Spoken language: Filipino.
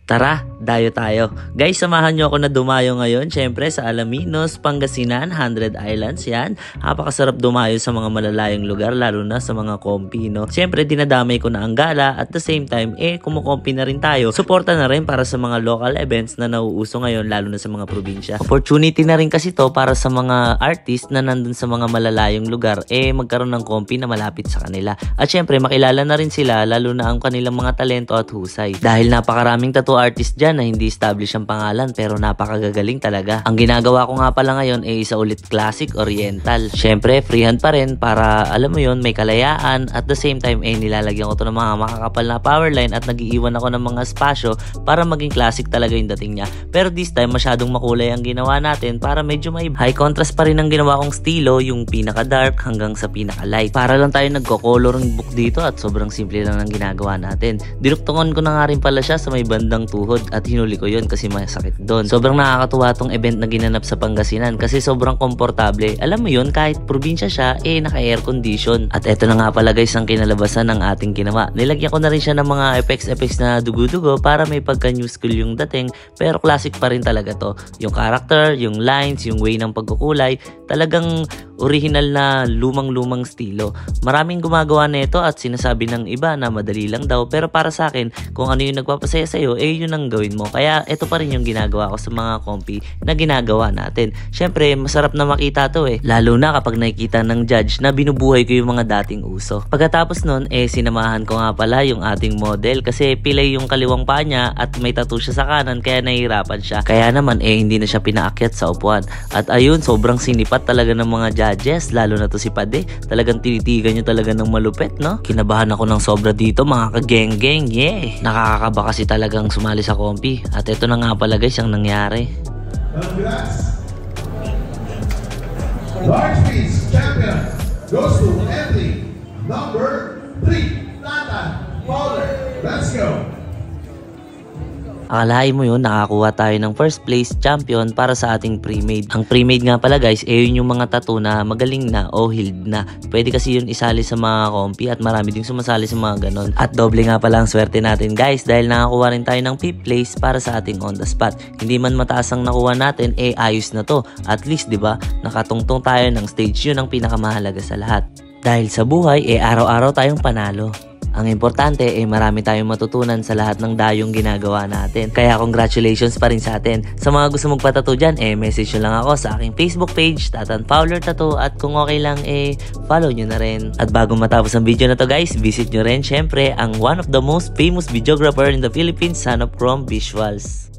Tara, dayo tayo. Guys, samahan nyo ako na dumayo ngayon. Syempre sa Alaminos, Pangasinan, 100 Islands yan. Napakasarap dumayo sa mga malalayong lugar, lalo na sa mga kompi, no? Syempre, dinadamay ko na ang gala. At the same time, kumukompi na rin tayo. Suporta na rin para sa mga local events na nauuso ngayon, lalo na sa mga probinsya. Opportunity na rin kasi to para sa mga artist na nandun sa mga malalayong lugar, magkaroon ng kompi na malapit sa kanila. At syempre, makilala na rin sila, lalo na ang kanilang mga talento at husay. Dahil napakaraming tattoo artist dyan na hindi established ang pangalan pero napakagagaling talaga. Ang ginagawa ko nga pala ngayon isa ulit classic oriental. Syempre freehand pa rin para alam mo yon, may kalayaan. At the same time nilalagyan ko to ng mga makakapal na power line at nag-iiwan ako ng mga espasyo para maging classic talaga yung dating niya. Pero this time masyadong makulay ang ginawa natin para medyo may high contrast pa rin ang ginawa kong estilo, yung pinaka dark hanggang sa pinaka light. Para lang tayo nagko-coloring book dito at sobrang simple lang ang ginagawa natin. Dinuktungan ko na nga rin pala siya sa may bandang tuhod at hinuli ko yun kasi masakit doon. Sobrang nakakatuwa tong event na ginanap sa Pangasinan kasi sobrang komportable. Alam mo yun, kahit probinsya siya, naka-air condition. At eto na nga pala guys ang kinalabasan ng ating ginawa. Nilagyan ko na rin siya ng mga effects na dugo-dugo para may pagka-new school yung dating, pero classic pa rin talaga to. Yung character, yung lines, yung way ng pagkukulay, talagang original na lumang-lumang estilo. Maraming gumagawa nito at sinasabi ng iba na madali lang daw, pero para sa akin, kung ano yung nagpapasaya sa'yo, yun ang gawin mo. Kaya ito pa rin yung ginagawa ko sa mga kompi na ginagawa natin. Syempre, masarap na makita to lalo na kapag nakikita ng judge na binubuhay ko yung mga dating uso. Pagkatapos nun, sinamahan ko nga pala yung ating model kasi pilay yung kaliwang paa niya at may tattoo siya sa kanan kaya nahihirapan siya. Kaya naman hindi na siya pinaakyat sa upuan. At ayun, sobrang sinipat talaga ng mga judges, lalo na to si Pade. Talagang tinitigan nyo talaga ng malupet, no? Kinabahan ako ng sobra dito mga kageng-geng, Nakakakaba kasi talagang sumali sa kompi. At ito na nga pala guys ang nangyari. Large piece champion goes to Anthony number 3, Nathan Fowler. Let's go. Akalain mo yun, nakakuha tayo ng first place champion para sa ating pre-made. Ang pre-made nga pala guys, yun yung mga tattoo na magaling na o healed na. Pwede kasi yun isali sa mga kompi at marami ding sumasali sa mga ganon. At doble nga pala ang swerte natin guys dahil nakakuha rin tayo ng 5th place para sa ating on the spot. Hindi man mataas ang nakuha natin, ayos na to. At least, diba, nakatungtong tayo ng stage, yun ang pinakamahalaga sa lahat. Dahil sa buhay, araw-araw tayong panalo. Ang importante marami tayong matutunan sa lahat ng dayong ginagawa natin. Kaya congratulations pa rin sa atin. Sa mga gusto magpatattoo dyan, message nyo lang ako sa aking Facebook page, Tatan Fowler Tattoo. At kung okay lang, follow nyo na rin. At bago matapos ang video na to guys, visit nyo rin syempre ang one of the most famous videographer in the Philippines, Son of Chrome Visuals.